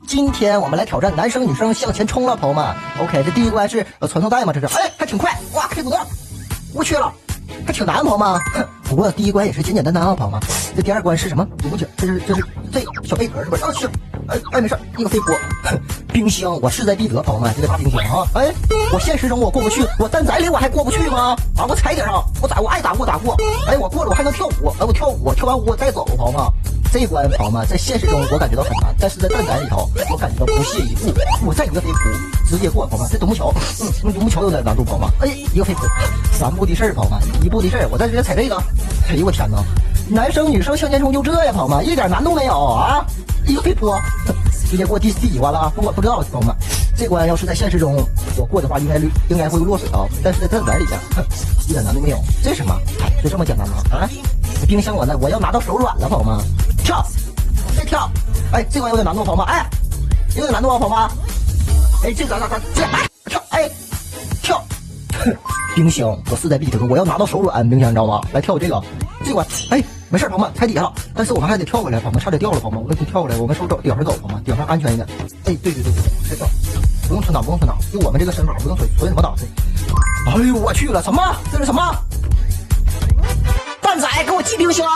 今天我们来挑战男生女生向前冲了，朋友们。OK， 这第一关是传送带嘛，这是，哎，还挺快，哇，开速度，我去了，还挺难，朋友们。不过第一关也是简简单单啊，朋友们。这第二关是什么？有不起，这是这个小贝壳是不是？啊，是，哎，没事，一个飞锅，冰箱，我势在必得，朋友们，这个大冰箱啊，哎，我现实中我过不去，我蛋仔里我还过不去吗？啊，我踩点上，我爱打过，哎，我过了我还能跳舞，哎，我跳舞，跳完舞我再走，朋友们。这一关，朋友们，在现实中我感觉到很难，但是在蛋仔里头，我感觉到不屑一顾。我再一个飞扑，直接过，朋友们。这独木桥，独木桥有点难度，朋友们。哎，一个飞扑，3步的事儿，朋友们，1步的事儿。我在这踩这个，哎呦我天哪！男生女生向前冲就这呀，朋友们，一点难度没有啊！一个飞扑，直接过第几关了啊？不知道，朋友们。这关要是在现实中我过的话，应该会落水啊。但是在蛋仔里边，一点难度没有。这是什么？就这么简单吗？啊？冰箱我要拿到手软了，朋友们。跳，再跳，哎，这关有点难度，朋友们，哎，有点难度啊，朋友们，哎，这个哎，跳，哎，跳，冰箱，我势在必得，我要拿到手软，冰箱你知道吗？来跳这关，哎，没事，朋友们，踩底下了，但是我们还得跳回来，朋友们，差点掉了，朋友们，我得跳回来，我们手顶上走，朋友们，顶上安全一点，哎，对，再跳，不用存档，就我们这个身法不用存什么档，哎呦我去了，什么？这是什么？蛋仔给我寄冰箱。